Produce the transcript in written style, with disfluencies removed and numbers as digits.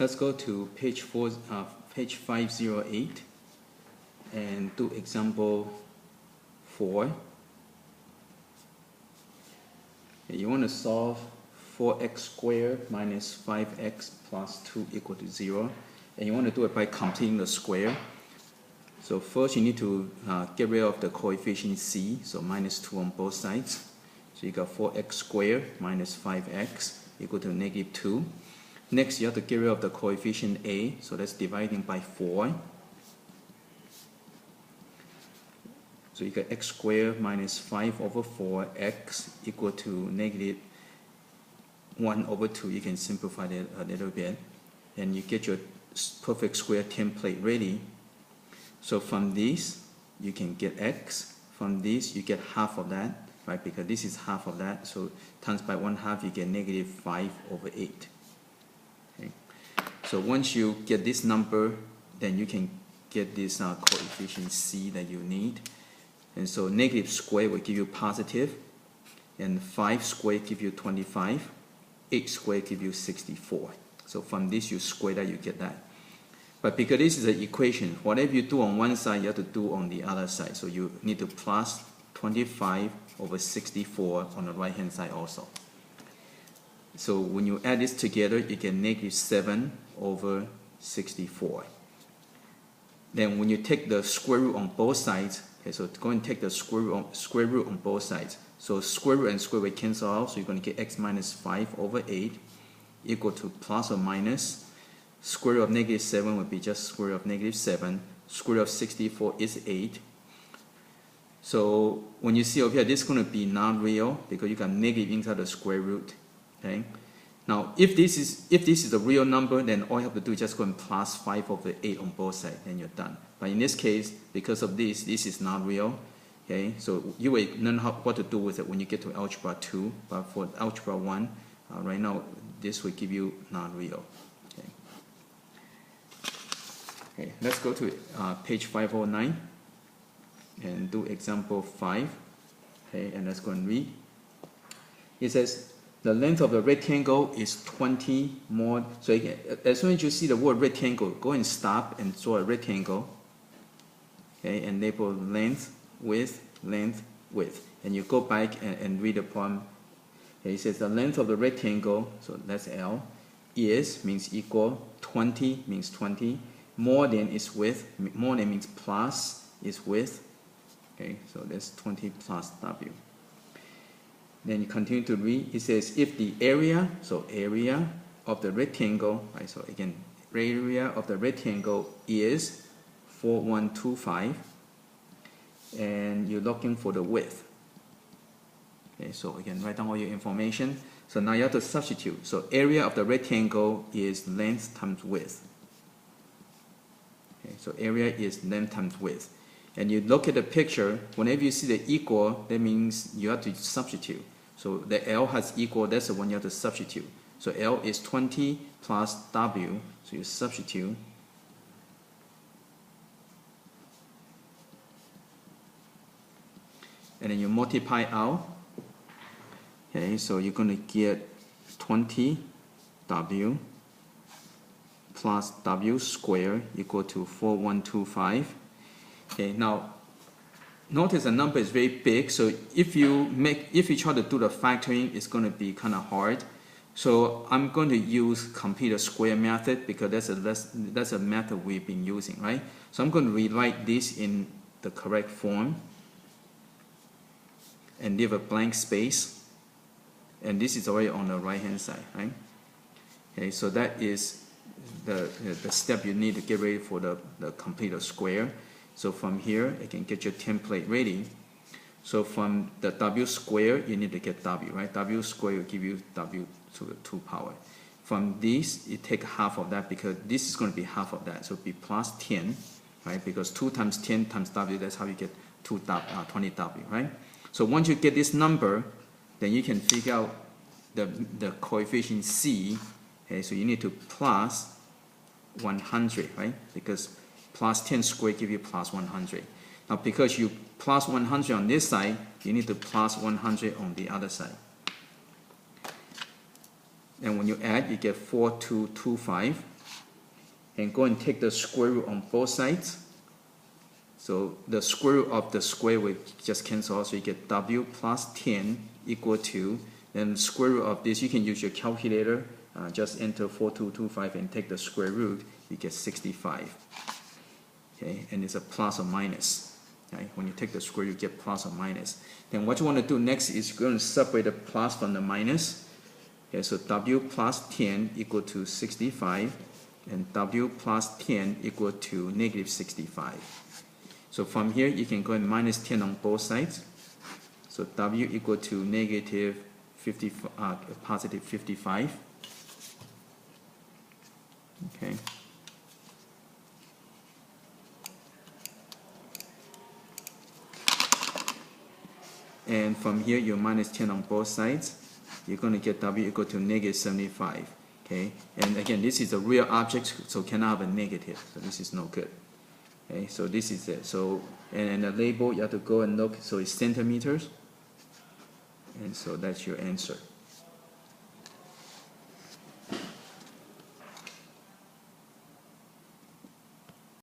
Let's go to page 508 and do example 4. You want to solve 4x squared minus 5x plus 2 equal to 0. And you want to do it by completing the square. So first you need to get rid of the coefficient c, so minus 2 on both sides. So you got 4x squared minus 5x equal to negative 2. Next you have to get rid of the coefficient a, so that's dividing by 4. So you got x squared minus 5 over 4x equal to negative 1 over 2. You can simplify that a little bit. And you get your perfect square template ready. So from this, you can get x. From this, you get half of that, right? Because this is half of that. So times by 1/2, you get negative 5 over 8. Okay. So once you get this number, then you can get this coefficient c that you need. And so negative square will give you positive, and 5 squared give you 25, 8 squared give you 64. So from this you square that, you get that. But because this is an equation, whatever you do on one side, you have to do on the other side. So you need to plus 25 over 64 on the right hand side also. So when you add this together, you get negative 7 over 64. Then when you take the square root on both sides, okay, so go and take the square root on both sides. So square root and square root cancel out, so you're going to get x minus 5 over 8 equal to plus or minus. Square root of negative 7 would be just square root of negative 7. Square root of 64 is 8. So when you see over here, this is going to be non-real because you got negative inside the square root. Okay. Now, if this is a real number, then all you have to do is just go and plus 5 over 8 on both sides, and you're done. But in this case, because of this is not real. Okay, so you will learn what to do with it when you get to Algebra 2. But for Algebra 1, right now, this will give you non-real. Okay. Okay, let's go to page 509 and do example 5. Okay, and let's go and read. It says, the length of the rectangle is 20 more. So again, as soon as you see the word rectangle, go and stop and draw a rectangle. Okay, and label length, width, length, width. And you go back and read the problem. Okay, it says the length of the rectangle, so that's L, is means equal, 20 means 20, more than is width, more than means plus is width. Okay, so that's 20 plus W. Then you continue to read. It says if the area, so area of the rectangle, right? So again, area of the rectangle is 4125, and you're looking for the width. Okay, so again, write down all your information. So now you have to substitute. So area of the rectangle is length times width. Okay, so area is length times width. And you look at the picture, whenever you see the equal, that means you have to substitute. So the L has equal, that's the one you have to substitute. So L is 20 plus W, so you substitute. And then you multiply out. Okay, so you're going to get 20 W plus W squared equal to 4125. Okay, now notice the number is very big, so if you try to do the factoring, it's going to be kind of hard. So I'm going to use complete square method because that's a method we've been using, right? So I'm going to rewrite this in the correct form and leave a blank space. And this is already on the right hand side, right? Okay, so that is the step you need to get ready for the complete square. So from here, you can get your template ready. So from the W squared, you need to get W, right? W squared will give you W to the 2 power. From this, you take half of that because this is going to be half of that. So it'll be plus 10, right? Because 2 times 10 times W, that's how you get 20W, right? So once you get this number, then you can figure out the coefficient C. Okay, so you need to plus 100, right? Because plus 10 squared give you plus 100. Now because you plus 100 on this side, you need to plus 100 on the other side. And when you add, you get 4225. and go and take the square root on both sides. So the square root of the square will just cancel out, so you get w plus 10 equal to, then square root of this, you can use your calculator, just enter 4225 and take the square root, you get 65. Okay, and it's a plus or minus. Okay? When you take the square, you get plus or minus. Then what you want to do next is going to separate the plus from the minus. Okay, so w plus 10 equal to 65, and w plus 10 equal to negative 65. So from here, you can go and minus 10 on both sides. So w equal to negative 50, positive 55. Okay. And from here, you minus 10 on both sides. You're going to get w equal to negative 75. Okay. And again, this is a real object, so cannot have a negative. So this is no good. Okay, so this is it. So, and the label, you have to go and look, so it's centimeters. And so that's your answer.